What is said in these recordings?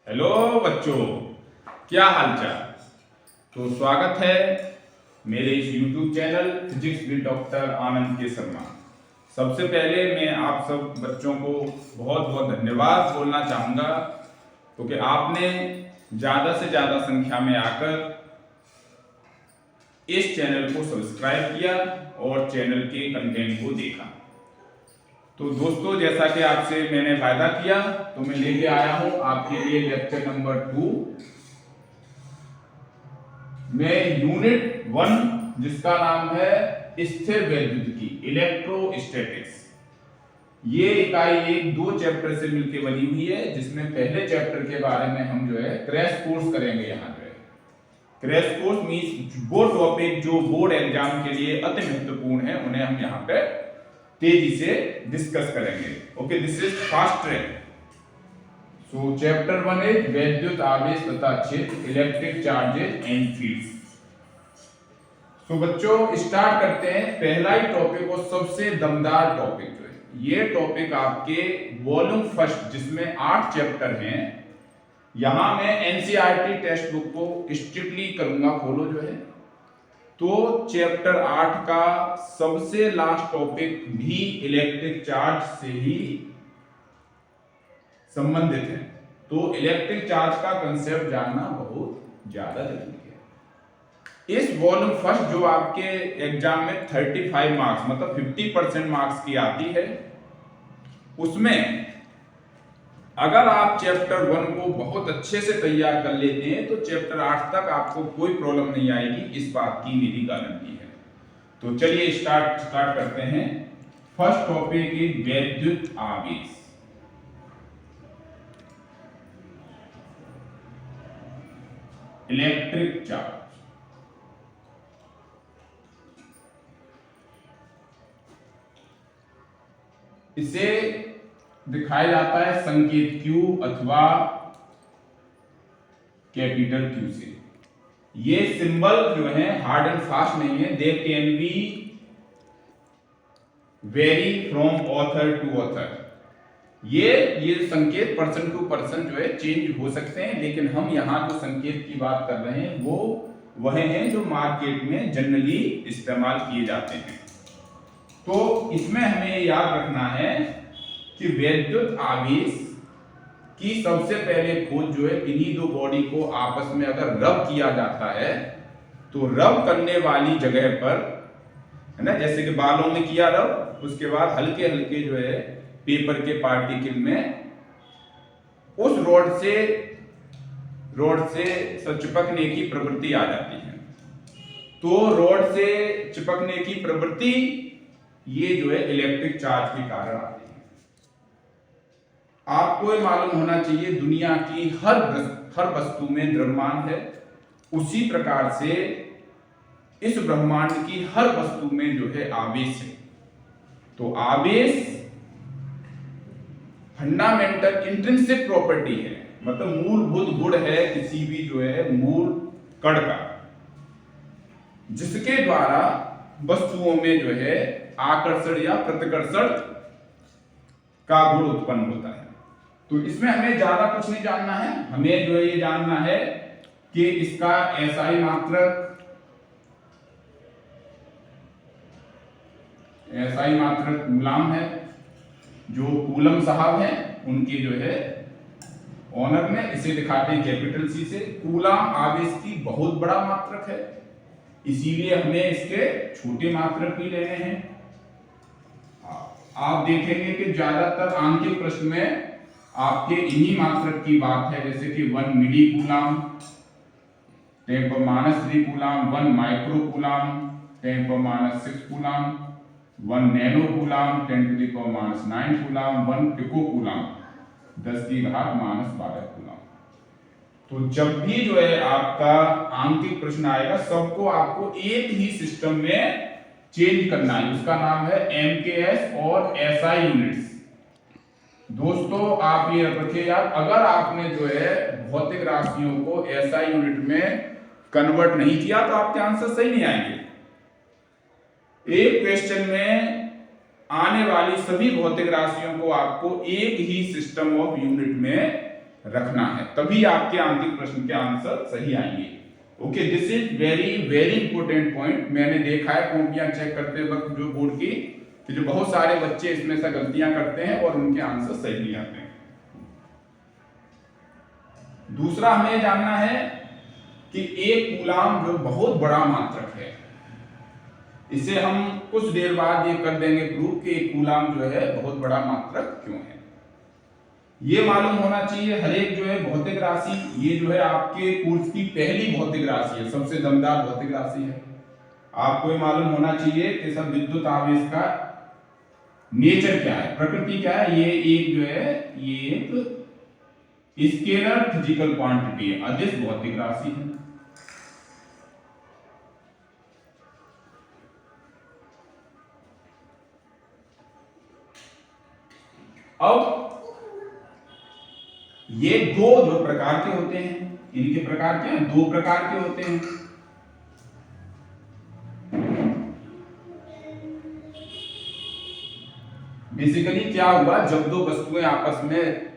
Hello बच्चों, क्या हालचाल। तो स्वागत है मेरे इस YouTube channel physics with doctor Anand K Sharma. सबसे पहले मैं आप सब बच्चों को बहुत बहुत धन्यवाद बोलना चाहूँगा क्योंकि आपने ज़्यादा से ज़्यादा संख्या में आकर इस चैनल को सब्सक्राइब किया और चैनल के कंटेंट को देखा। तो दोस्तों, जैसा कि आपसे मैंने वायदा किया तो मैं लेके आया हूं आपके लिए लेक्चर नंबर 2 में यूनिट 1, जिसका नाम है स्थिर वैद्युतिकी, इलेक्ट्रोस्टैटिक्स। ये इकाई एक 2 चैप्टर से मिलकर बनी हुई है, जिसमें पहले चैप्टर के बारे में हम जो है क्रैश कोर्स करेंगे। यहाँ जो है क्रैश कोर्स मींस वो टॉपिक जो बोर्ड एग्जाम के लिए अति महत्वपूर्ण है, उन्हें हम यहाँ पे तेजी से डिस्कस करेंगे। Okay, this is fast track. So chapter 1 is वैद्युत आवेश तथा क्षेत्र, इलेक्ट्रिक चार्जेस एंड फील्ड्स। सो बच्चों, स्टार्ट करते हैं। पहला ही टॉपिक और सबसे दमदार टॉपिक जो है, ये टॉपिक आपके वॉल्यूम फर्स्ट, जिसमें 8 चैप्टर हैं। यहां मैं एनसीईआरटी टेक्स्ट बुक को स्ट्रिक्टली करूंगा फॉलो जो है। तो चैप्टर 8 का सबसे लास्ट टॉपिक भी इलेक्ट्रिक चार्ज से ही संबंधित है। तो इलेक्ट्रिक चार्ज का कंसेप्ट जानना बहुत ज्यादा जरूरी है। इस वॉल्यूम फर्स्ट जो आपके एग्जाम में 35 मार्क्स मतलब 50% मार्क्स की आती है, उसमें अगर आप चैप्टर 1 को बहुत अच्छे से तैयार कर लेते हैं तो चैप्टर 8 तक आपको कोई प्रॉब्लम नहीं आएगी, इस बात की मेरी गारंटी है। तो चलिए स्टार्ट करते हैं। फर्स्ट टॉपिक इज वैद्युत आवेश। Electric charge. इसे दिखाया जाता है संकेत Q अथवा कैपिटल Q से। ये सिंबल जो है हार्ड एंड फास्ट नहीं है, they can be very from author to author. ये संकेत पर्सन टू पर्सन जो है चेंज हो सकते हैं, लेकिन हम यहां जो संकेत की बात कर रहे हैं वो वह हैं जो मार्केट में जनरली इस्तेमाल किए जाते हैं। तो इसमें हमें याद रखना है कि वैद्युत आवेश की सबसे पहले खोज जो है, इन्हीं दो बॉडी को आपस में अगर रब किया जाता है तो रब करने वाली जगह पर, है ना, जैसे कि बालों में किया रब, उसके बाद हल्के हल्के जो है पेपर के पार्टिकल में उस रॉड से चिपकने की प्रवृत्ति आ जाती है। तो रॉड से चिपकने की प्रवृत्ति ये जो है इलेक्ट्रिक चार्ज के कारण आती है। आपको ये मालूम होना चाहिए दुनिया की हर वस्तु में द्रव्यमान है, उसी प्रकार से इस ब्रह्मांड की हर वस्तु में जो है आवेश है। तो आवेश फंडामेंटल इंट्रिंसिक प्रॉपर्टी है, मतलब मूलभूत गुण है किसी भी जो है मूल कण का, जिसके द्वारा वस्तुओं में जो है आकर्षण या प्रतिकर्षण का गुण उत्पन्न होता है। तो इसमें हमें ज्यादा कुछ नहीं जानना है, हमें जो है ये जानना है कि इसका एसआई मात्रक कूलम है। जो कूलम साहब हैं उनके जो है ऑनर में इसे दिखाते हैं कैपिटल C से। कूलम आवेश की बहुत बड़ा मात्रक है, इसीलिए हमें इसके छोटे मात्रक भी लेने हैं। आप देखेंगे कि ज्यादातर आंकिक प्रश्न में आपके इन्हीं मात्रक की बात है, जैसे कि 1 milli coulomb 10⁻³ coulomb, 1 micro coulomb 10⁻⁶ coulomb, 1 nano coulomb 10⁻⁹ coulomb, 1 pico coulomb 10⁻⁻12 coulomb. तो जब भी जो है आपका आंकिक प्रश्न आएगा, सबको आपको एक ही सिस्टम में चेंज करना है, उसका नाम है MKS और SI यूनिट्स। दोस्तों आप ये रखिए याद, अगर आपने जो है भौतिक राशियों को SI यूनिट में कन्वर्ट नहीं किया तो आपके आंसर सही नहीं आएंगे। एक क्वेश्चन में आने वाली सभी भौतिक राशियों को आपको एक ही सिस्टम ऑफ यूनिट में रखना है, तभी आपके आंतरिक प्रश्न के आंसर सही आएंगे। Okay, this is very very important point. मैंने देखा है कॉपियां चेक करते वक्त जो बोर्ड की, कि जो बहुत सारे बच्चे इसमें से गलतियां करते हैं और उनके आंसर सही नहीं आते हैं। दूसरा हमें जानना है कि एक कूलाम जो बहुत बड़ा मात्रक है, इसे हम कुछ देर बाद ये कर देंगे प्रूव कि एक कूलाम जो है बहुत बड़ा मात्रक क्यों है। ये मालूम होना चाहिए हर एक जो है भौतिक राशि, ये जो है आपके कोर्स की पहली भौतिक राशि है, सबसे दमदार भौतिक राशि है। आपको ये मालूम होना चाहिए कि सब विद्युत आवेश का नेचर क्या है, प्रकृति क्या है। ये एक जो है ये एक स्केलर फिजिकल क्वांटिटी है, अदिश भौतिक राशि है। अब ये दो जो प्रकार के होते हैं, इनके प्रकार क्या है, दो प्रकार के होते हैं। बेसिकली क्या हुआ, जब दो वस्तुएं आपस में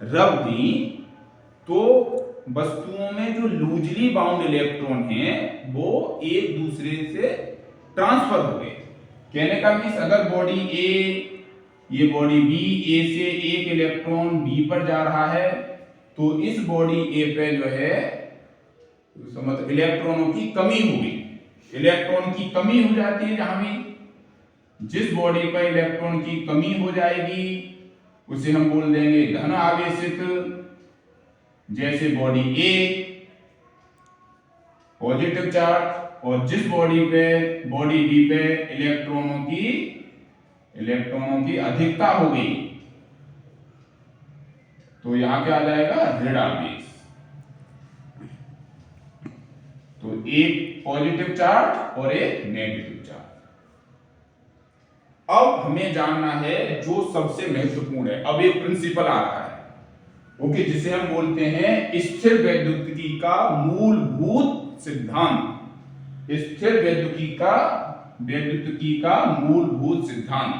रब दी तो वस्तुओं में जो लूजली बाउंड इलेक्ट्रॉन हैं वो एक दूसरे से ट्रांसफर हो गए। कहने का मीन्स अगर बॉडी ए, ये बॉडी बी, ए से एक इलेक्ट्रॉन बी पर जा रहा है तो इस बॉडी ए पे जो है मतलब इलेक्ट्रॉनों की कमी होगी। इलेक्ट्रॉन की कमी हो जाती है, जहां भी जिस बॉडी पर इलेक्ट्रॉन की कमी हो जाएगी उसे हम बोल देंगे धन आवेशित। जैसे बॉडी ए पॉजिटिव चार्ज, और जिस बॉडी पे बॉडी बी पे इलेक्ट्रॉनों की अधिकता हो गई तो यहां क्या आ जाएगा, ऋण आवेश। तो एक पॉजिटिव चार्ज और एक नेगेटिव चार्ज। अब हमें जानना है जो सबसे महत्वपूर्ण है, अब एक प्रिंसिपल आ रहा है, ओके, जिसे हम बोलते हैं स्थिर वैद्युतिकी का मूलभूत सिद्धांत। स्थिर वैद्युतिकी का मूलभूत सिद्धांत,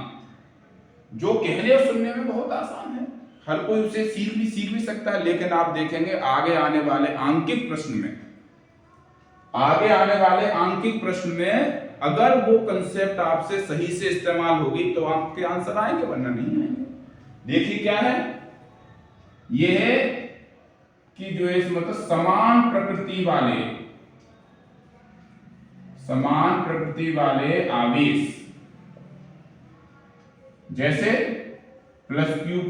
जो कहने और सुनने में बहुत आसान है, हर कोई उसे सीख भी सकता है, लेकिन आप देखेंगे आगे आने वाले आंकिक प्रश्न में अगर वो कंसेप्ट आपसे सही से इस्तेमाल होगी तो आपके आंसर आएंगे, वरना नहीं आएंगे। देखिए क्या है, ये है कि जो है मतलब समान प्रकृति वाले आवेश, जैसे प्लस क्यू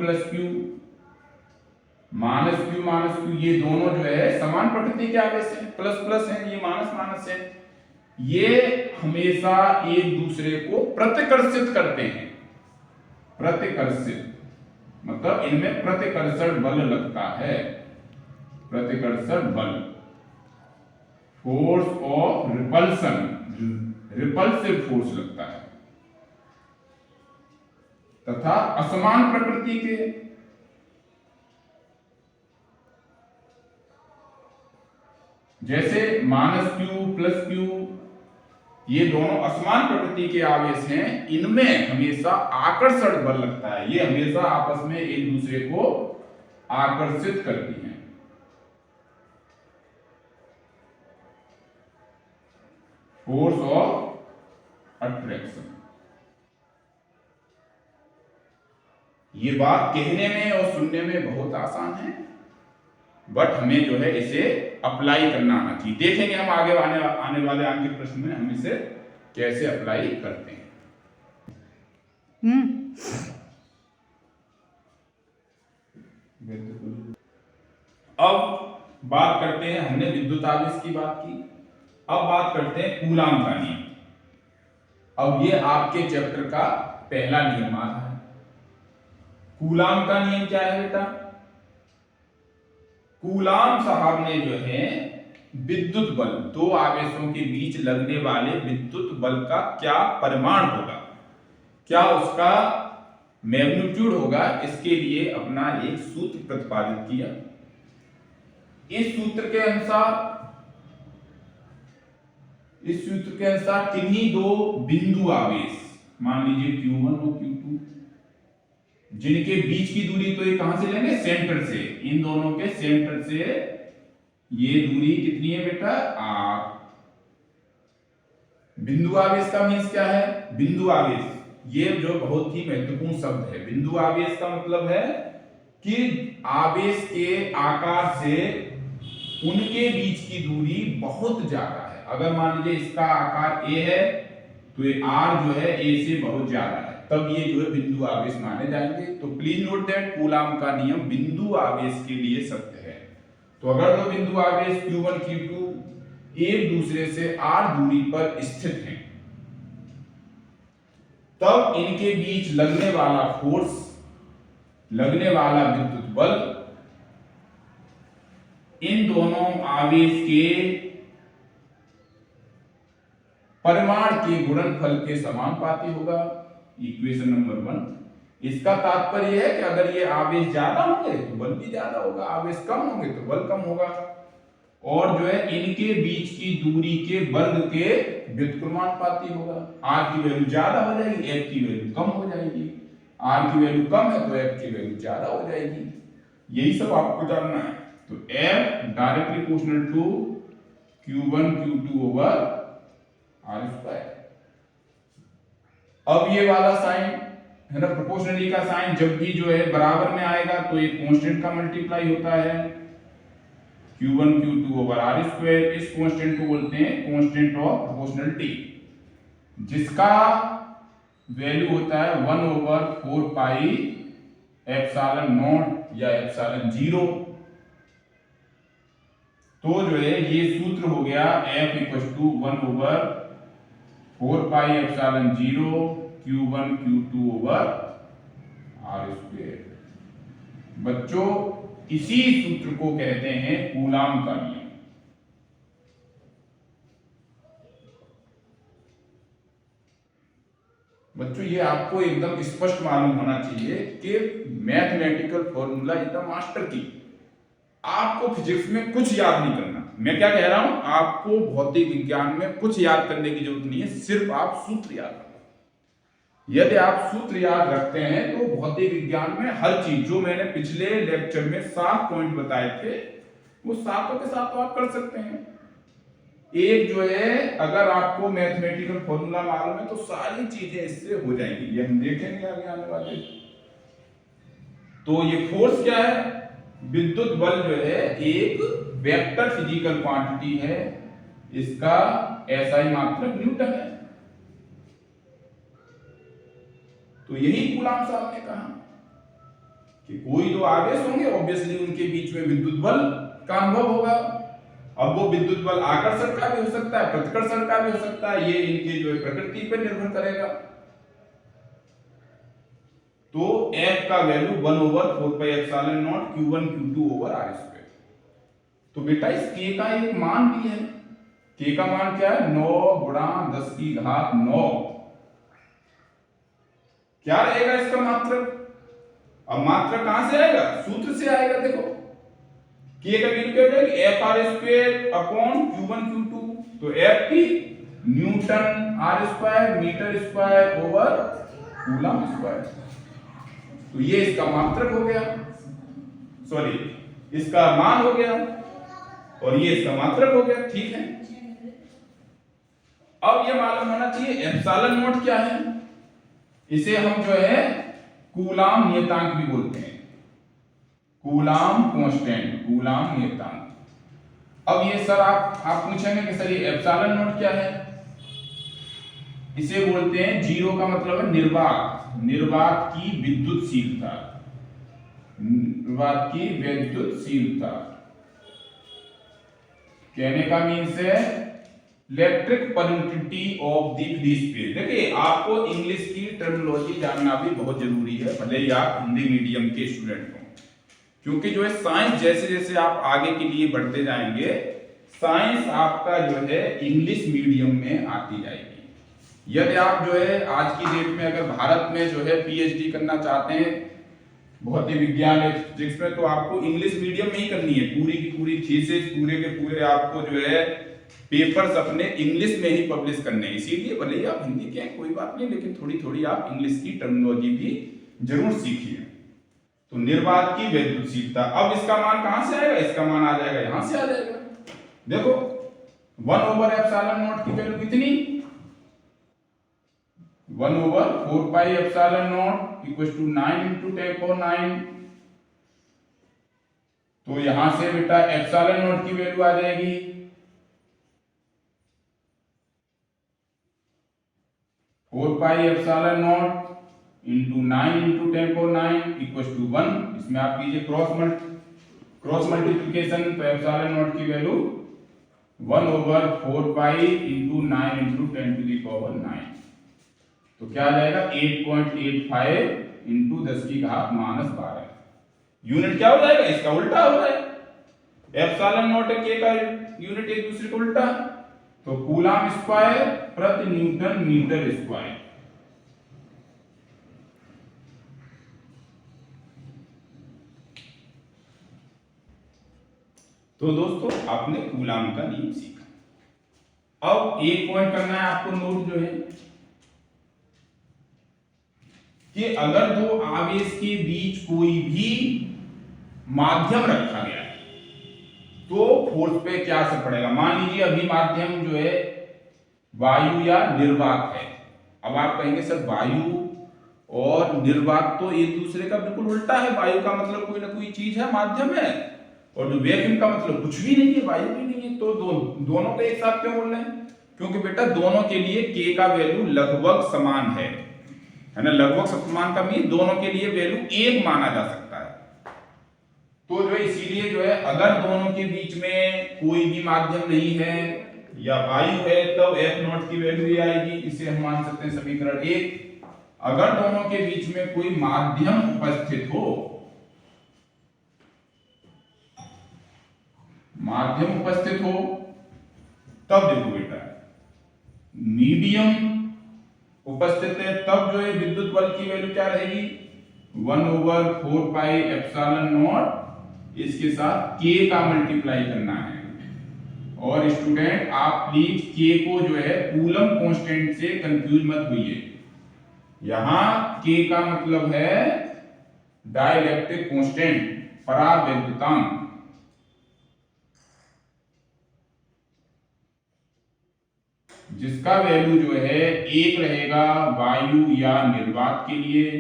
माइनस क्यू, ये दोनों जो है समान प्रकृति के आवेश हैं, प्लस प्लस है, ये माइनस है। ये हमेशा एक दूसरे को प्रतिकर्षित करते हैं। प्रतिकर्षित मतलब इनमें प्रतिकर्षण बल लगता है, प्रतिकर्षण बल, force of repulsion, repulsive force लगता है। तथा असमान प्रकृति के जैसे माइनस क्यू प्लस क्यू, ये दोनों असमान प्रकृति के आवेश हैं, इनमें हमेशा आकर्षण बल लगता है, ये हमेशा आपस में एक दूसरे को आकर्षित करती हैं। Force of attraction. ये बात कहने में और सुनने में बहुत आसान है, बट हमें जो है इसे अप्लाई करना आना चाहिए। देखेंगे हम आगे आने वाले आंकिक प्रश्न में हम इसे कैसे अप्लाई करते हैं। अब बात करते हैं, हमने विद्युत आवेश की बात की, अब बात करते हैं कूलाम का नियम। अब ये आपके चैप्टर का पहला नियम आ रहा है। कूलाम का नियम क्या है बेटा? कूलाम साहब ने जो है विद्युत बल, दो आवेशों के बीच लगने वाले विद्युत बल का क्या परिमाण होगा, क्या उसका मैग्नीट्यूड होगा, इसके लिए अपना एक सूत्र प्रतिपादित किया। इस सूत्र के अनुसार किन्हीं दो बिंदु आवेश, मान लीजिए Q1 और Q2, जिनके बीच की दूरी तो ये कहां से लेंगे, सेंटर से, इन दोनों के सेंटर से ये दूरी कितनी है बेटा, r। बिंदु आवेश का मीन्स क्या है, बिंदु आवेश, ये जो बहुत ही महत्वपूर्ण शब्द है। बिंदु आवेश का मतलब है कि आवेश के आकार से उनके बीच की दूरी बहुत ज्यादा है। अगर मान लीजिए इसका आकार a है तो ये r जो है a से बहुत ज्यादा है, तब ये जो है बिंदु आवेश माने जाएंगे। तो प्लीज नोट दैट कूलाम का नियम बिंदु आवेश के लिए सत्य है। तो अगर दो बिंदु आवेश q1 q2 एक दूसरे से r दूरी पर स्थित हैं, तब इनके बीच लगने वाला फोर्स, लगने वाला विद्युत बल इन दोनों आवेश के परिमाण के गुणनफल के समानुपाती होगा। Equation number 1। इसका तात्पर्य है कि अगर ये आवेश ज्यादा होंगे तो बल भी ज्यादा होगा, आवेश कम होंगे तो बल कम होगा। और जो है इनके बीच की दूरी के वर्ग के व्युत्क्रमानुपाती होगा। r की वैल्यू ज्यादा हो जाएगी, f की वैल्यू कम हो जाएगी। r की वैल्यू कम है तो f की वैल्यू ज्यादा हो जाएगी। यही सब आपको जानना है। तो f directly proportional to q1 q2 over r square. अब ये वाला साइन है ना, प्रोपोर्शनली का साइन जब भी जो है बराबर में आएगा तो ये कांस्टेंट का मल्टीप्लाई होता है, q1 q2 over r square. इस कांस्टेंट को बोलते हैं कांस्टेंट ऑफ प्रोपोर्शनलिटी, जिसका वैल्यू होता है 1 ओवर 4 पाई एप्सिलॉन नॉट या एप्सिलॉन 0। तो जो है ये सूत्र हो गया f equal to 1 over 4 pi epsilon 0 q1 q2 over r square. बच्चों इसी सूत्र को कहते हैं कूलाम का नियम। बच्चों ये आपको एकदम स्पष्ट मालूम होना चाहिए कि mathematical formula is the master की। आपको फिजिक्स में कुछ याद नहीं करना। मैं क्या कह रहा हूं, आपको भौतिक विज्ञान में कुछ याद करने की जरूरत नहीं है, सिर्फ आप सूत्र याद रखो। यदि आप सूत्र याद रखते हैं तो भौतिक विज्ञान में हर चीज, जो मैंने पिछले लेक्चर में 7 पॉइंट बताए थे, वो सातों के साथ आप कर सकते हैं। एक जो है अगर आपको मैथमेटिकल फॉर्मूला मालूम है तो सारी चीजें इससे हो जाएंगी, ये हम देखेंगे आगे आने वाले। तो ये फोर्स क्या है, विद्युत बल जो है एक वेक्टर फिजिकल क्वांटिटी है, इसका SI मात्रक न्यूटन है। तो यही कूलाम साहब ने कहा कि कोई दो आवेश होंगे, ऑब्वियसली उनके बीच में विद्युत बल का अनुभव होगा। अब वो विद्युत बल आकर्षण का भी हो सकता है, प्रतिकर्षण का भी हो सकता है, ये इनके जो है प्रकृति पर निर्भर करेगा। तो F का value 1 over 4 pi epsilon not q1 q2 over r square. तो बेटा इस k का एक मान भी है। k का मान क्या है, 9 गुणा 10 की घात 9। क्या रहेगा इसका मात्रक? अब मात्रक कहां से आएगा, सूत्र से आएगा। देखो k का वैल्यू क्या हो जाएगी, f r square upon q1 q2। तो f की newton r square metre square over coulomb square. तो ये इसका मात्रक हो गया, सॉरी इसका मान हो गया, और ये इसका मात्रक हो गया। ठीक है, अब ये मालूम होना चाहिए एप्सिलॉन नॉट क्या है। इसे हम जो है कूलाम नियतांक भी बोलते हैं, कूलाम कांस्टेंट, कूलाम नियतांक। अब ये सर आप पूछेंगे कि सर ये एप्सिलॉन नॉट क्या है। इसे बोलते हैं, जीरो का मतलब है निर्वात, निर्वात की विद्युतशीलता, निर्वात की विद्युतशीलता। कहने का मीन्स है electric permittivity of the free space. देखिए आपको इंग्लिश की टर्मिनोलॉजी जानना भी बहुत जरूरी है, भले ही आप हिंदी मीडियम के स्टूडेंट हो, क्योंकि जो है साइंस जैसे जैसे आप आगे के लिए बढ़ते जाएंगे, साइंस आपका जो है इंग्लिश मीडियम में आती जाएगी। यदि आप जो है आज की डेट में अगर भारत में जो है PhD करना चाहते हैं भौतिक विज्ञान फिजिक्स में, तो आपको इंग्लिश मीडियम में ही करनी है। पूरी की पूरी थीसिस, पूरे के पूरे आपको जो है पेपर्स अपने इंग्लिश में ही पब्लिश करने हैं। इसीलिए भले ही आप हिंदी के हैं कोई बात नहीं, लेकिन थोड़ी थोड़ी आप इंग्लिश की टर्मिनोलॉजी भी जरूर सीखिए। तो निर्वात की वैद्युतशीलता, अब इसका मान कहां से आएगा, इसका मान आ जाएगा यहां से आ जाएगा। देखो 1/ε0 की वैल्यू कितनी, 1/4πε0 इक्वल टू 9 × 10⁹। तो यहां से बेटा ε0 की वैल्यू आ जाएगी 4πε0 × 9 × 10⁹ इक्वल टू 1। इसमें आप कीजिए क्रॉस मल्टीप्लिकेशन, तो ε0 की वैल्यू 1/4π × 9 × 10⁻⁹। तो क्या आ जाएगा 8.85 × 10⁻⁻12। यूनिट क्या हो जाएगा, इसका उल्टा हो जाएगा। ε0 के का यूनिट एक दूसरे को उल्टा, तो कूलम स्क्वायर प्रति न्यूटन मीटर स्क्वायर। तो दोस्तों आपने कूलम का नियम सीखा। अब एक पॉइंट करना है आपको नोट जो है कि अगर दो आवेश के बीच कोई भी माध्यम रखा गया है तो फोर्स पे क्या असर पड़ेगा। मान लीजिए अभी माध्यम जो है वायु या निर्वात है। अब आप कहेंगे सर वायु और निर्वात तो एक दूसरे का बिल्कुल उल्टा है। वायु का मतलब कोई ना कोई चीज है, माध्यम है, और जो वैक्यूम का मतलब कुछ भी नहीं है, वायु भी नहीं है। तो दोनों को एक साथ क्यों बोल रहे हैं, क्योंकि बेटा दोनों के लिए k का वैल्यू लगभग समान है ना। लगभग समान का मीन दोनों के लिए वैल्यू एक माना जा सकता है। तो जो इसीलिए जो है अगर दोनों के बीच में कोई भी माध्यम नहीं है या वायु है तब F0 की वैल्यू ये आएगी। इसे हम मान सकते हैं समीकरण 1। अगर दोनों के बीच में कोई माध्यम उपस्थित हो, माध्यम उपस्थित हो, तब देखो बेटा मीडियम उपस्थित है, तब जो है विद्युत बल की वैल्यू क्या रहेगी 1/4πε0। इसके साथ k का मल्टीप्लाई करना है। और स्टूडेंट आप प्लीज k को जो है कूलम कांस्टेंट से कंफ्यूज मत होइए। यहां k का मतलब है डाइलेक्ट्रिक कांस्टेंट, परावैद्युतांक। जिसका वैल्यू जो है एक रहेगा वायु या निर्वात के लिए,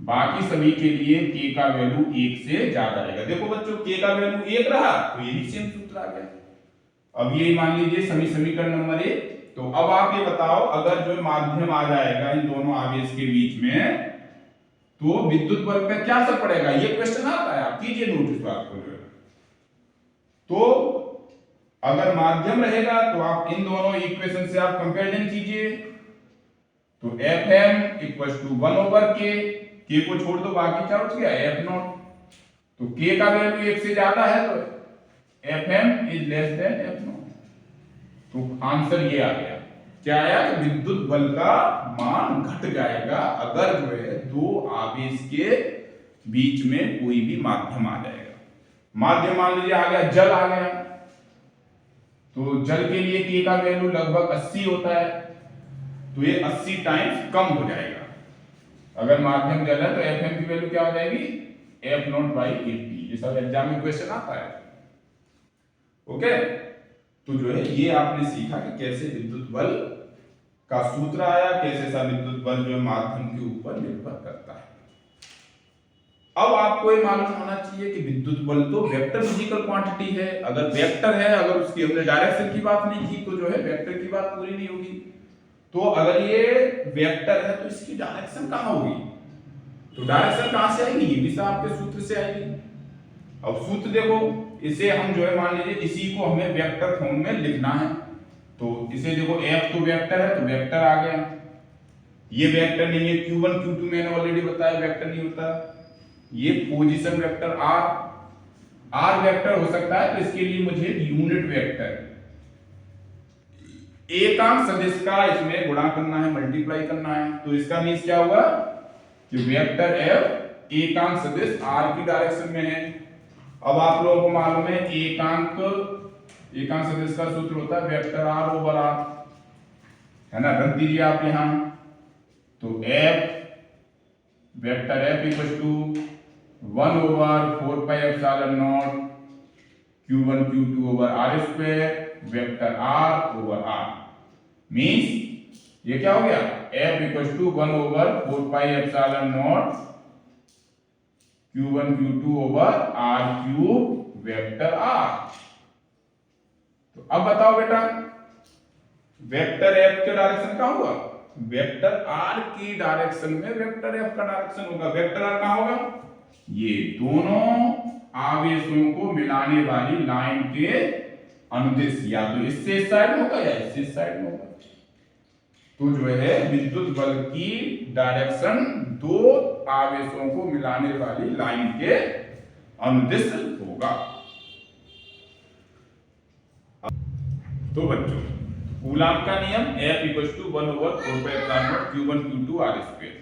बाकी सभी के लिए k का वैल्यू 1 से ज्यादा रहेगा। देखो बच्चों k का वैल्यू 1 रहा तो यही सेम सूत्र आ गया। अब ये मान लीजिए समीकरण नंबर 1। तो अब आप ये बताओ अगर जो माध्यम आ जाएगा इन दोनों आवेश के बीच में तो विद्युत बल पे क्या असर पड़ेगा, ये क्वेश्चन आता है, आप कीजिए नोट इस बात को जो है। तो अगर माध्यम रहेगा तो आप इन दोनों इक्वेशन से आप कंपैरिजन कीजिए। तो Fm = 1/k, k को छोड़ दो बाकी क्या बच गया F0। तो k का वैल्यू 1 से ज्यादा है तो Fm < F0। तो आंसर ये आ गया। क्या आया, विद्युत बल का मान घट जाएगा अगर जो है दो आवेश के बीच में कोई भी माध्यम आ जाएगा। माध्यम मान लीजिए आ गया, जल आ गया, तो जल के लिए k का वैल्यू लगभग 80 होता है, तो ये 80 टाइम्स कम हो जाएगा। अगर माध्यम जल है तो Fm की वैल्यू क्या हो जाएगी F0/80। ये सब एग्जाम में क्वेश्चन आता है। ओके, तो जो है ये आपने सीखा कि कैसे विद्युत बल का सूत्र आया, कैसे सा विद्युत बल जो माध्यम के ऊपर निर्भर करता है। अब आपको ये मालूम होना चाहिए कि विद्युत बल तो वेक्टर फिजिकल क्वांटिटी है। अगर वेक्टर है, अगर उसकी हमने डायरेक्शन की बात नहीं की तो जो है वेक्टर की बात पूरी नहीं होगी। तो अगर ये वेक्टर है तो इसकी डायरेक्शन कहां होगी, तो डायरेक्शन कहां से आएगी, ये भी सब आपके सूत्र से आएगी। अब सूत्र देखो, इसे हम जो है मान लीजिए इसी को हमें वेक्टर फॉर्म में लिखना है। तो इसे देखो F तो वेक्टर है तो वेक्टर आ गया। ये वेक्टर नहीं है, Q1 Q2 मैंने ऑलरेडी बताया वेक्टर नहीं होता। ये पोजीशन वेक्टर R वेक्टर हो सकता है, तो इसके लिए मुझे यूनिट वेक्टर एकांक सदिश का इसमें गुणा करना है, मल्टीप्लाई करना है। तो इसका मीन्स क्या हुआ कि वेक्टर F एकांक सदिश R की डायरेक्शन में है। अब आप लोगों को मालूम है एकांक सदिश का सूत्र होता है वेक्टर R/R। है ना, रख दीजिए आप यहां। तो F vector F equal to 1/4πε0 Q1 Q2 over R square vector R over R. Means ये क्या हो गया, F equal to 1/4πε0 Q1 Q2 over R cube vector R. तो अब बताओ बेटा, वेक्टर एफ के डायरेक्शन का होगा, वेक्टर आर की डायरेक्शन में वेक्टर एफ का डायरेक्शन होगा। वेक्टर आर कहां होगा, ये दोनों आवेशों को मिलाने वाली लाइन के अनुदिश, या तो इससे इस साइड में होगा या इससे इस साइड में होगा। तो जो है विद्युत बल की डायरेक्शन दो आवेशों को मिलाने वाली लाइन के अनुदिश होगा। तो बच्चों, कूलॉम का नियम F = 1/4πε0 Q1 Q2 R square.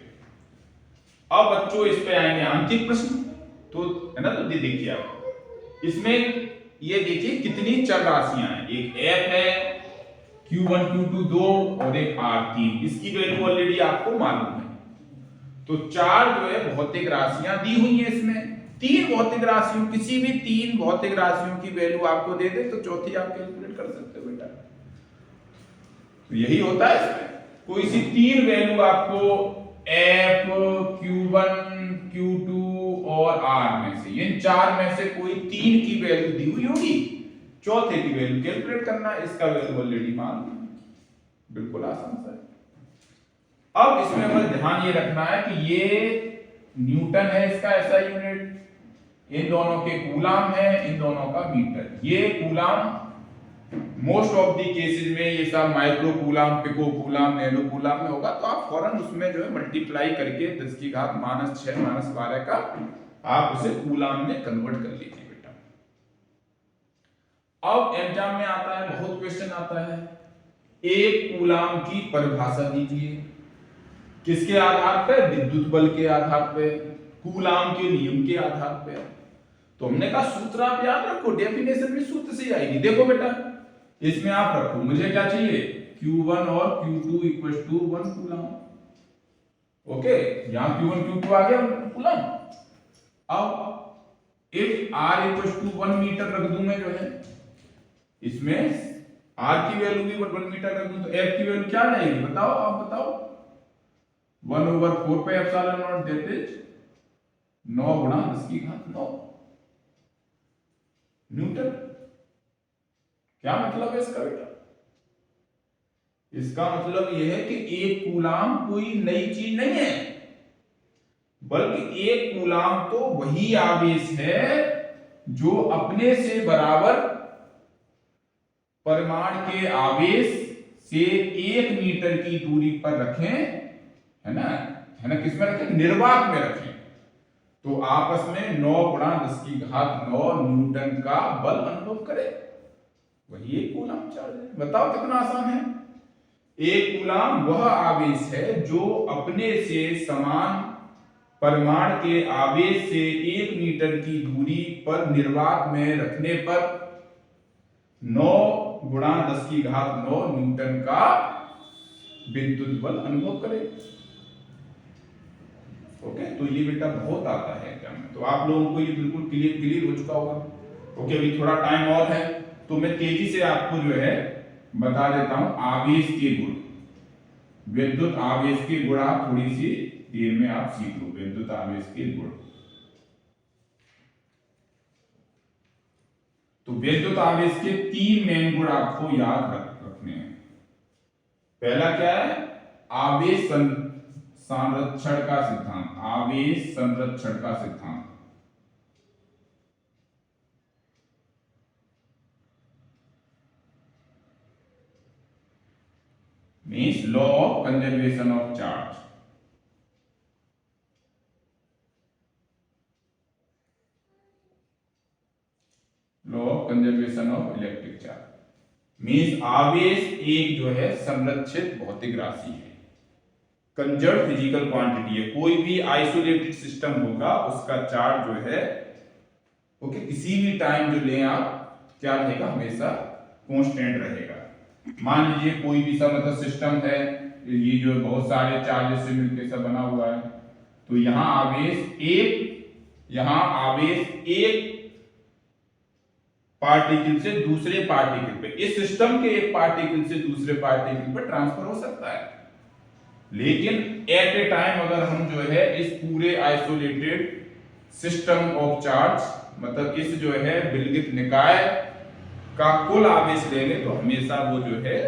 अब बच्चों इस पे आएंगे आंतरिक प्रश्न, तो है ना, तो देखिए आप इसमें ये देखिए कितनी चर राशियां हैं, एक F है, Q1 Q2 2 और एक R 3। इसकी वैल्यू ऑलरेडी आपको मालूम है। तो चार जो है भौतिक राशियां दी हुई हैं इसमें। तीन भौतिक राशियों, किसी भी तीन भौतिक राशियों की वैल्यू आपको दे दे तो चौथी आप कैलकुलेट कर सकते हो बेटा। तो यही होता है इसमें, कोई सी तीन वैल्यू आपको F, Q1, Q2 और R में से, इन चार में से कोई तीन की वैल्यू दी हुई होगी, चौथे की वैल्यू कैलकुलेट करना है। इसका वैल्यू ऑलरेडी मालूम है, बिल्कुल आसान सा है। अब इसमें बस ध्यान ये रखना है कि ये न्यूटन है इसका ऐसा यूनिट, इन दोनों के कूलाम है, इन दोनों का मीटर। ये coulomb most of the cases में ये सब micro coulomb, pico coulomb, nano coulomb में होगा, तो आप फौरन उसमें जो है मल्टीप्लाई करके 10⁻⁻⁶ -12 का आप उसे कूलाम में कन्वर्ट कर लीजिए बेटा। अब एग्जाम में आता है, बहुत क्वेश्चन आता है, एक कूलाम की परिभाषा दीजिए। किसके आधार पे, विद्युत बल के आधार पे, कूलाम के नियम के आधार पे। तो हमने कहा सूत्र आप याद रखो, डेफिनेशन भी सूत्र से आएगी। देखो बेटा, इसमें आप रखो, मुझे क्या चाहिए, Q1 और Q2 = 1 कूलम। ओके, यहां Q1 Q2 आ गया कूलम। अब इफ R = 1 मीटर रख दूं मैं, जो है इसमें R की वैल्यू भी 1 मीटर रख दूं, तो F की वैल्यू क्या रहेगी बताओ, आप बताओ। 1/4πε0 दैट इज 9 × 10⁹ न्यूटन। क्या मतलब है इसका बेटा, इसका मतलब यह है कि एक कूलाम कोई नई चीज नहीं है, बल्कि एक कूलाम तो वही आवेश है जो अपने से बराबर परिमाण के आवेश से 1 मीटर की दूरी पर रखें, है ना, किसमें रखें, निर्वात में रखें, तो आपस में 9 × 10⁹ न्यूटन का बल अनुभव करे। वही एक कूलाम चार्ज है। बताओ कितना आसान है। एक कूलाम वह आवेश है जो अपने से समान परिमाण के आवेश से 1 मीटर की दूरी पर निर्वात में रखने पर 9 × 10⁹ न्यूटन का विद्युत बल अनुभव करे। ओके, तो ये बेटा बहुत आता है एग्जाम में, तो आप लोगों को ये बिल्कुल क्लियर हो चुका होगा। ओके, अभी थोड़ा टाइम और है, तो मैं तेजी से आपको जो है बता देता हूं आवेश के गुण, विद्युत आवेश के गुण आप थोड़ी सी देर में आप सीख लो, विद्युत आवेश के गुण। तो विद्युत आवेश के 3 मेन गुण आपको याद रखने हैं। पहला क्या है, आवेश संरक्षण का सिद्धांत, आवेश संरक्षण का सिद्धांत। Means law of conservation of charge. Law of conservation of electric charge means आवेश एक जो है संरक्षित भौतिक राशि है, कंजर्व फिजिकल क्वांटिटी है। कोई भी आइसोलेटेड सिस्टम होगा उसका चार्ज जो है ओके किसी भी टाइम जो ले आप क्या रहेगा, हमेशा कांस्टेंट रहेगा। मान लीजिए कोई भी सा मतलब सिस्टम है, ये जो बहुत सारे चार्जेस से मिलकर सब बना हुआ है, तो यहाँ आवेश एक पार्टिकल से दूसरे पार्टिकल पे, इस सिस्टम के एक पार्टिकल से दूसरे पार्टिकल पे ट्रांसफर हो सकता है। लेकिन एट ए टाइम अगर हम जो है इस पूरे आइसोलेटेड सिस्टम ऑफ चार्ज, मतलब इस जो है विलगित निकाय का कुल आवेश लेंगे तो हमेशा वो जो है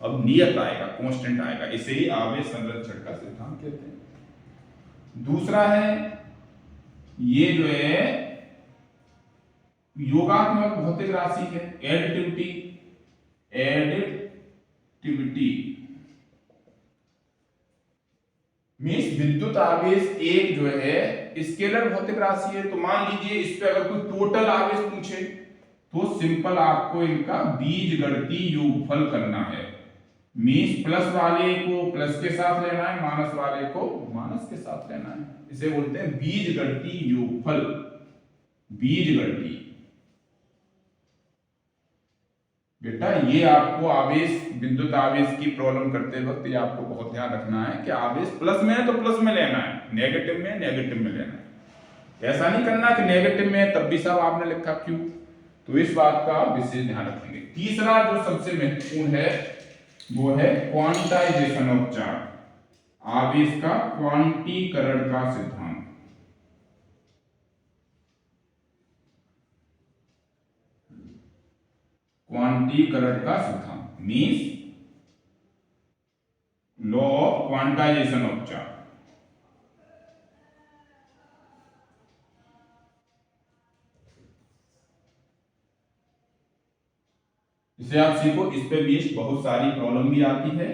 अब नियत आएगा, कांस्टेंट आएगा। इसे ही आवेश संरक्षण का सिद्धांत कहते हैं। दूसरा है ये जो है योगात्मक भौतिक राशि है, एडिटिविटी। मीन्स विद्युत आवेश एक जो है स्केलर भौतिक राशि है। तो मान लीजिए इस पे अगर कोई टोटल आवेश पूछे तो सिंपल आपको इनका बीजगणितीय योगफल करना है। मीन्स प्लस वाले को प्लस के साथ लेना है, माइनस वाले को माइनस के साथ लेना है। इसे बोलते हैं बीजगणितीय योगफल। बीजगणितीय बेटा ये आपको आवेश, विद्युत आवेश की प्रॉब्लम करते वक्त ये आपको बहुत ध्यान रखना है कि आवेश प्लस में है तो प्लस में लेना है, नेगेटिव में नेगेटिव में लेना है। ऐसा नहीं करना कि नेगेटिव में है तब भी साहब आपने लिखा क्यों। तो इस बात का विशेष ध्यान रखेंगे। तीसरा जो सबसे महत्वपूर्ण है वो है क्वांटाइजेशन ऑफ चार्ज, आवेश का क्वांटीकरण का सिद्धांत। क्वांटीकरण का सिद्धांत means law of quantization of charge. इसे आप सीखो, इस पे भी बहुत सारी प्रॉब्लम भी आती है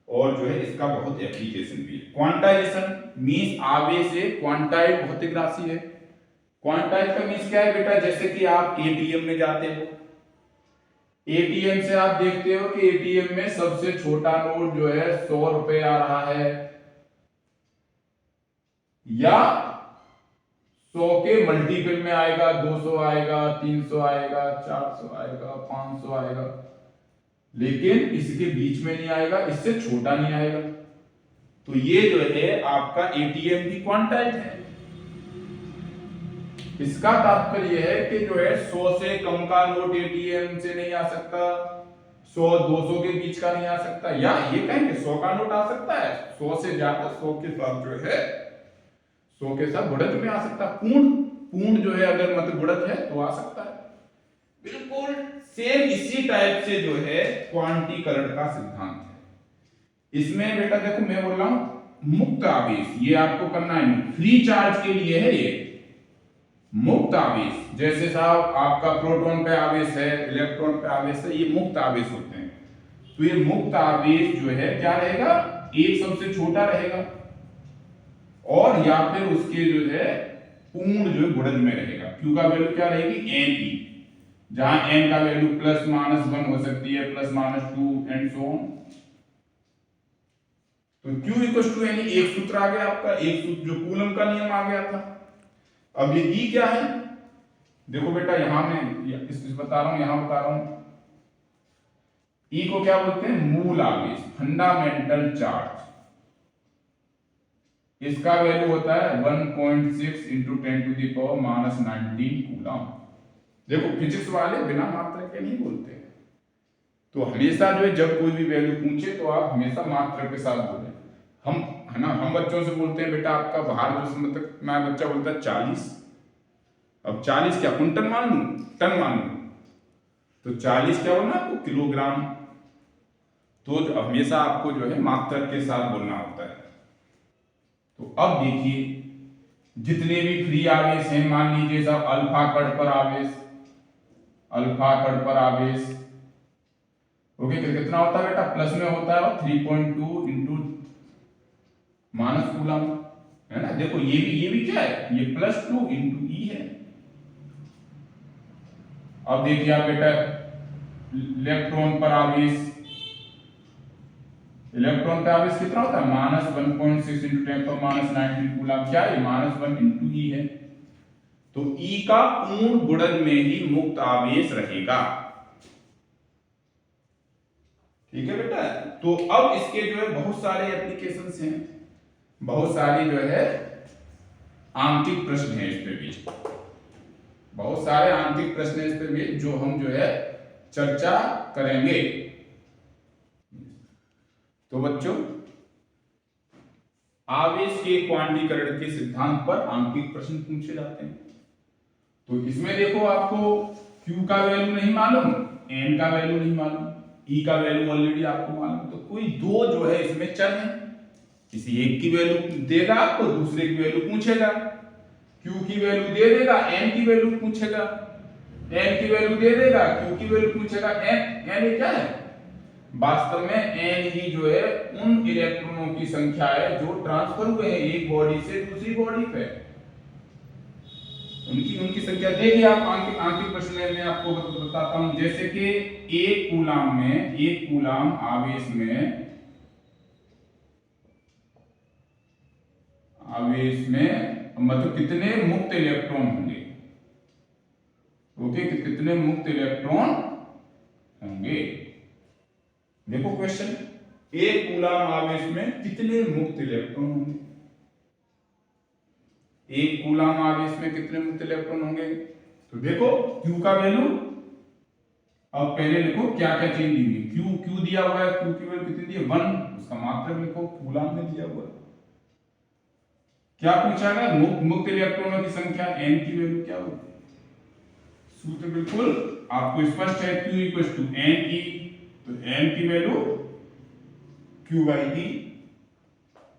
और जो है इसका बहुत एप्लीकेशन भी है। क्वांटाइजेशन मीन्स आवेश एक क्वांटाइज भौतिक राशि है। क्वांटाइज का मीन्स क्या है बेटा, जैसे कि आप एटीएम में जाते हो, एटीएम से आप देखते हो कि एटीएम में सबसे छोटा नोट जो है 100 रुपए आ रहा है, या 100 के मल्टीपल में आएगा, 200 आएगा, 300 आएगा, 400 आएगा, 500 आएगा, लेकिन इसके बीच में नहीं आएगा, इससे छोटा नहीं आएगा। तो ये जो है आपका एटीएम की क्वांटाइज है। इसका तात्पर्य है कि जो है 100 से कम का नोट एटीएम से नहीं आ सकता, 100-200 के बीच का नहीं आ सकता, या ये कहेंगे 100 का नोट आ सकता है, 100 से ज्यादा 100 के साथ जो है 100 के साथ गुणज में आ सकता है, पूर्ण जो है अगर मतलब गुणज है तो आ सकता है। बिल्कुल सेम इसी टाइप से जो है क्वांटीकरण का सिद्धांत है। इसमें बेटा देखो मैं बोल रहा हूं मुक्त आवेश, ये आपको करना है, फ्री चार्ज के लिए है ये मुक्त आवेश। जैसे साहब आपका प्रोटॉन पे आवेश है, इलेक्ट्रॉन पे आवेश है, ये मुक्त आवेश होते हैं। तो ये मुक्त आवेश जो है क्या रहेगा, एक सबसे छोटा रहेगा और या फिर उसके जो है पूर्ण जो गुणज में रहेगा। क्यू का वैल्यू क्या रहेगी, एन ई, जहां एन का वैल्यू +-1 हो सकती है, +-2 एंड सो ऑन। तो Q = एन, एक सूत्र आ गया आपका, एक सूत्र जो कूलम का नियम आ गया था। अब ये E क्या है, देखो बेटा यहां मैं इस बता रहा हूं, यहां बता रहा हूं। E को क्या बोलते हैं, मूल आवेश, फंडामेंटल चार्ज। इसका वैल्यू होता है 1.6 × 10⁻⁻19 कूलम। देखो फिजिक्स वाले बिना मात्रा के नहीं बोलते, तो हमेशा जो है जब कोई भी वैल्यू पूछे तो आप हमेशा मात्रा के साथ बोलें। हम है ना, हम बच्चों से बोलते हैं बेटा आपका बाहर जो मतलब मैं बच्चा बोलता है 40, अब 40 क्या कुंटल मान लूं, टन मान लूं, तो 40 क्या बोलना आपको, किलोग्राम। तो हमेशा आपको जो है मात्रा के साथ बोलना होता है। तो अब देखिए जितने भी फ्री आवेश हैं, मान लीजिए सब अल्फा कण पर आवेश, अल्फा कण पर आवेश ओके, कितना होता है बेटा, प्लस में होता है और 3.2 × माइनस कूलम, है ना। देखो ये भी क्या है, ये +2 × E है। अब देखिए आप बेटा इलेक्ट्रॉन पर आवेश, इलेक्ट्रॉन का आवेश कितना होता है, -1.6 × 10⁻⁹ कूलम, क्या है, -1 × E है। तो E का पूर्ण गुणज में ही मुक्त आवेश रहेगा। ठीक है बेटा। तो अब इसके जो है बहुत सारे एप्लीकेशंस हैं, बहुत सारी जो है आंतरिक प्रश्न है इस पे भी, बहुत सारे आंतरिक प्रश्न है इस पे भी जो हम जो है चर्चा करेंगे। तो बच्चों, आवेश के क्वांटीकरण के सिद्धांत पर आंतरिक प्रश्न पूछे जाते हैं। तो इसमें देखो, आपको Q का वैल्यू नहीं मालूम, N का वैल्यू नहीं मालूम, E का वैल्यू ऑलरेडी आपको मालूम, तो कोई दो जो है इसमें चर है, किसी एक की वैल्यू देगा आपको, दूसरे की वैल्यू पूछेगा। Q की वैल्यू दे देगा, N की वैल्यू पूछेगा, N की वैल्यू दे देगा, Q की वैल्यू पूछेगा। N ये क्या है? वास्तव में N ही जो है उन इलेक्ट्रॉनों की संख्या है जो ट्रांसफर हुए हैं एक बॉडी से दूसरी बॉडी पे, उनकी संख्या। देखिए आप आंतरिक प्रश्न में आपको बताता हूं, जैसे कि एक कूलाम आवेश में मतलब कितने मुक्त इलेक्ट्रॉन होंगे? ओके, कितने मुक्त इलेक्ट्रॉन होंगे? देखो क्वेश्चन, एक कूलाम आवेश में कितने मुक्त इलेक्ट्रॉन होंगे? एक कूलाम आवेश में कितने मुक्त इलेक्ट्रॉन होंगे? तो देखो Q का वैल्यू, अब पहले लिखो क्या क्या चीज दी हुई। Q दिया हुआ है, Q की वैल्यू कितनी दी है? 1, उसका मात्रक लिखो, कूलाम में दिया हुआ है। क्या पूछा है? मुक्त इलेक्ट्रॉनों की संख्या, N की वैल्यू क्या होती है? सूत्र बिल्कुल आपको स्पष्ट है, Q इक्वल टू NE, तो N की वैल्यू Q/E,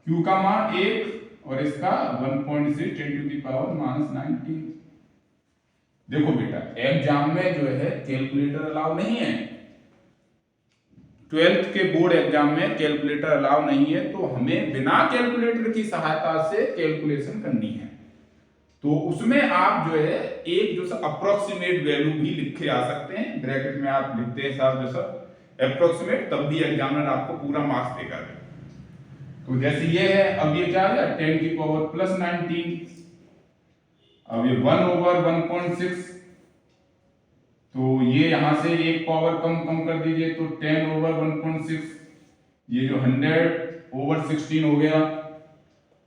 Q का मान 1 और इसका 1.6 10⁻⁻19। देखो बेटा, एग्जाम में जो है कैलकुलेटर अलाउ नहीं है, 12th के बोर्ड एग्जाम में कैलकुलेटर अलाउ नहीं है, तो हमें बिना कैलकुलेटर की सहायता से कैलकुलेशन करनी है। तो उसमें आप जो है एक जो अप्रोक्सीमेट वैल्यू भी लिखे आ सकते हैं, ब्रैकेट में आप लिखते हैं साहब जैसा अप्रोक्सीमेट, तब भी एग्जामिनर आपको पूरा मार्क्स देगा। तो जैसे ये है, अब ये क्या है 10⁻+19, अब ये 1/1.6, तो ये यहां से एक पावर कम कर दीजिए, तो 10/1.6, ये जो 100/16 हो गया,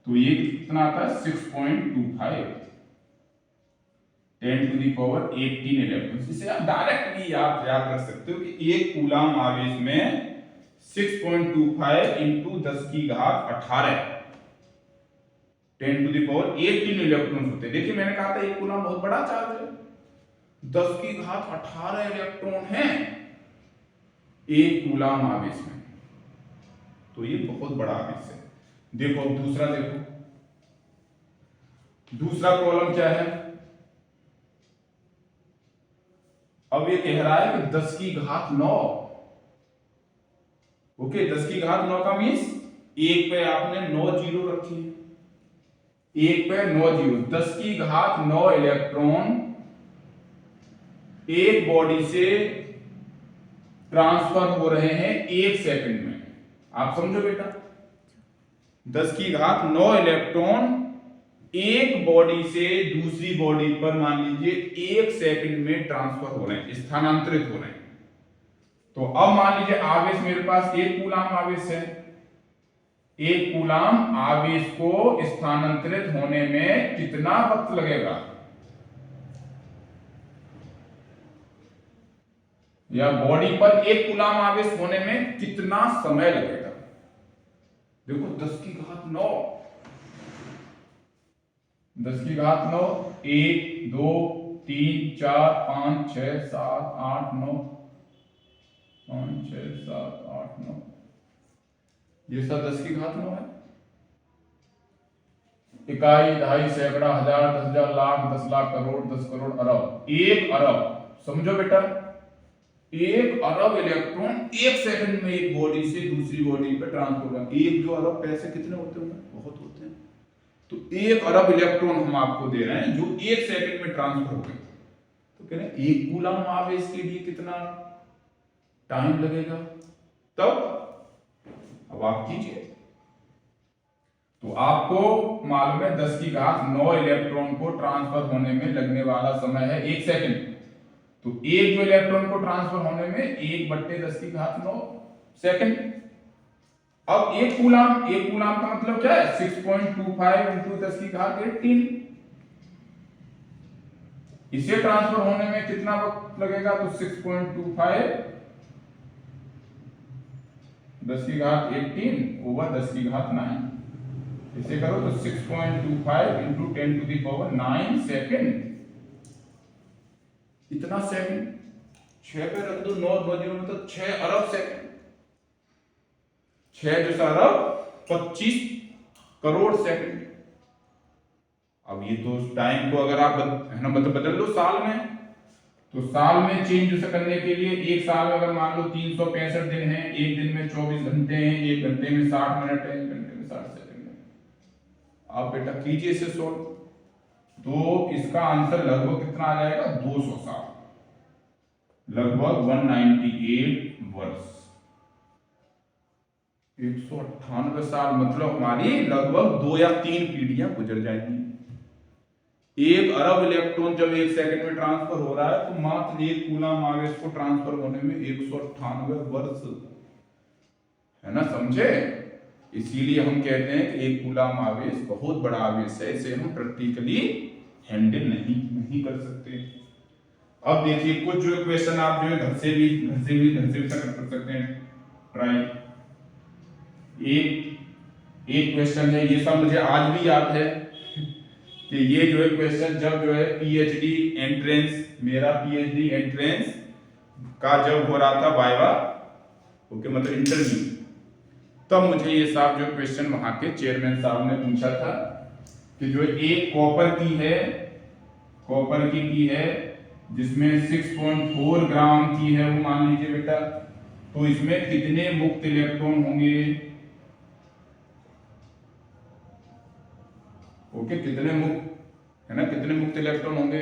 तो ये कितना आता है 6.25, 10⁻18 इलेक्ट्रॉन। इसे आप डायरेक्ट भी आप याद रख सकते हो कि एक कूलाम आवेश में 6.25 इंटू 10⁻18 10⁻18 इलेक्ट्रॉन होते हैं। देखिए मैंने कहा था एक कूलाम बहुत बड़ा चार्ज है, 10⁻18 इलेक्ट्रॉन है एक कूलाम आवेश में, तो ये बहुत बड़ा आवेश है। देखो अब दूसरा, देखो दूसरा प्रॉब्लम क्या है। अब ये कह रहा है कि 10�9, ओके, 10�9 का मीन्स एक पे आपने 9 जीरो रखी है, एक पे 9 जीरो, 10�9 इलेक्ट्रॉन एक बॉडी से ट्रांसफर हो रहे हैं 1 सेकंड में। आप समझो बेटा, 10�9 इलेक्ट्रॉन एक बॉडी से दूसरी बॉडी पर मान लीजिए 1 सेकंड में ट्रांसफर हो रहे हैं, स्थानांतरित हो रहे हैं। तो अब मान लीजिए आवेश मेरे पास एक कूलाम आवेश है, एक कूलाम आवेश को स्थानांतरित होने में कितना वक्त लगेगा, या बॉडी पर एक कूलाम आवेश होने में कितना समय लगेगा? देखो 10�9, 10�9, 1 2 3 4 5 6 7 8 9, 5 6 7 8 9, ये सब 10�9 है। इकाई, दहाई, सैकड़ा, हजार, 10,000, लाख, 10 लाख, करोड़, 10 करोड़, अरब, 1 अरब। समझो बेटा, 1 अरब इलेक्ट्रॉन 1 सेकंड में एक बॉडी से दूसरी बॉडी पे ट्रांसफर होगा। 1 जो अरब पैसे कितने होते होंगे? बहुत होते हैं। तो 1 अरब इलेक्ट्रॉन हम आपको दे रहे हैं जो 1 सेकंड में ट्रांसफर हो गए। तो कह रहे हैं एक कूलम आवेश के लिए कितना टाइम लगेगा? तब अब आप कीजिए, तो आपको मालूम है 10�9 इलेक्ट्रॉन को ट्रांसफर होने में लगने वाला समय है 1 सेकंड। तो एक जो इलेक्ट्रॉन को ट्रांसफर होने में 1/10�9 सेकंड। अब एक कूलाम का मतलब क्या है? 6.25 इंटू 10 की घात 18। इसे ट्रांसफर होने में कितना वक्त लगेगा? तो 6.25 10 की घात 18 ओवर 10 की घात 9। इसे करो तो 6.25 into 10 to the power 9 second. इतना सेकंड 6 पे रख दो, 9 बजे में तो 6 अरब सेकंड। 6 जैसा अरब 25 करोड़ सेकंड। अब ये तो टाइम को अगर आप है ना मतलब बदल लो साल में, तो साल में चेंज करने के लिए एक साल में अगर मान लो 365 दिन है, एक दिन में 24 घंटे हैं, एक घंटे में 60 मिनट है, एक घंटे में 60 सेकंड है। आप बेटा कीजिए इसे सोल्व, तो इसका आंसर लगभग कितना आ जाएगा? 200 साल, लगभग 198 वर्ष। 198 साल मतलब हमारी लगभग 2 या 3 पीढ़ियां गुजर जाएंगी। 1 अरब इलेक्ट्रॉन जब 1 सेकंड में ट्रांसफर हो रहा है, तो मात्र 1 कूलम आवेश को ट्रांसफर होने में 198 वर्ष, है ना, समझे? इसीलिए हम कहते हैं कि 1 कूलम आवेश बहुत बड़ा आवेश है, इसे हम प्रैक्टिकली हैंडल नहीं कर सकते। अब देखिए कुछ जो क्वेश्चन आप जो है घर से भी कर सकते हैं ट्राई। एक क्वेश्चन है, ये सब मुझे आज भी याद है कि ये जो है क्वेश्चन जब जो है पीएचडी एंट्रेंस, मेरा पीएचडी एंट्रेंस का जब हो रहा था वाइवा, ओके मतलब इंटरव्यू, तब मुझे ये साहब जो क्वेश्चन वहां के चेयरमैन साहब ने पूछा था कि जो एक कॉपर की है जिसमें 6.4 ग्राम की है, वो मान लीजिए बेटा, तो इसमें कितने मुक्त इलेक्ट्रॉन होंगे? ओके कितने मुक्त, है ना, कितने मुक्त इलेक्ट्रॉन होंगे?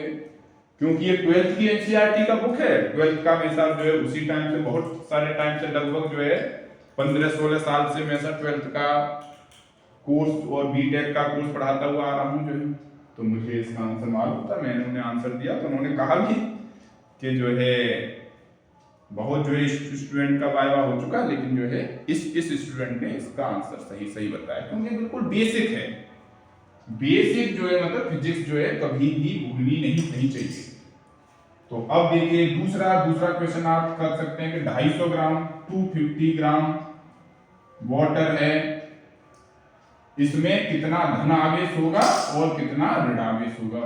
क्योंकि ये 12th की एनसीईआरटी का बुक है, 12th का मेरे साथ जो है उसी टाइम से, बहुत सारे टाइम से, लगभग जो है 15-16 साल से मैं 12th का कोर्स और बीटेक का कोर्स पढ़ाता हुआ आ रहा हूँ जो है, तो मुझे इसका आंसर मालूम था। मैंने उन्हें आंसर दिया तो उन्होंने कहा भी कि जो है बहुत जो है स्टूडेंट का वाइवा हो चुका, लेकिन जो है इस स्टूडेंट ने इसका आंसर सही बताया, क्योंकि बिल्कुल बेसिक है। बेसिक जो है मतलब फिजिक्स जो है कभी भी भूलनी नहीं चाहिए। तो अब देखिए दूसरा क्वेश्चन आप कर सकते हैं कि 250 ग्राम 250 ग्राम वाटर है, इसमें कितना धन आवेश होगा और कितना ऋण आवेश होगा,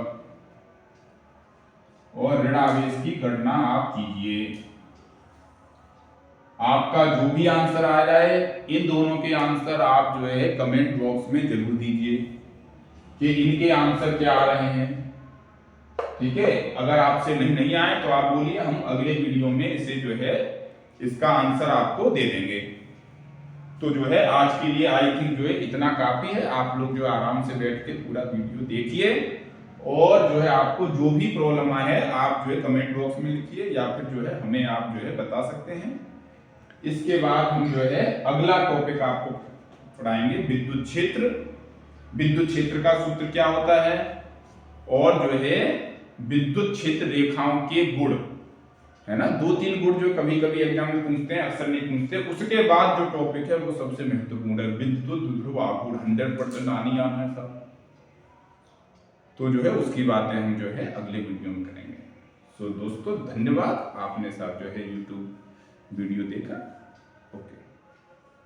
और ऋण आवेश की गणना आप कीजिए। आपका जो भी आंसर आ जाए, इन दोनों के आंसर आप जो है कमेंट बॉक्स में जरूर दीजिए कि इनके आंसर क्या आ रहे हैं, ठीक है? अगर आपसे नहीं आए तो आप बोलिए, हम अगले वीडियो में इसे जो है इसका आंसर आपको दे देंगे। तो जो है आज के लिए आई थिंक जो है इतना काफी है। आप लोग जो आराम से बैठ के पूरा वीडियो देखिए, और जो है आपको जो भी प्रॉब्लम आए है आप जो है कमेंट बॉक्स में लिखिए, या फिर जो है हमें आप जो है बता सकते हैं। इसके बाद हम जो है अगला टॉपिक आपको पढ़ाएंगे विद्युत क्षेत्र। विद्युत क्षेत्र का सूत्र क्या होता है, और जो है विद्युत क्षेत्र रेखाओं के गुण, है ना, 2-3 गुण जो कभी कभी एग्जाम में पूछते हैं, अक्सर नहीं पूछते। उसके बाद जो टॉपिक है वो सबसे महत्वपूर्ण है, विद्युत ध्रुव आघूर्ण। 100% आना है सब। तो जो है उसकी बातें हम जो है अगले वीडियो में करेंगे। सो दोस्तों धन्यवाद, आपने साथ जो है YouTube वीडियो देखा।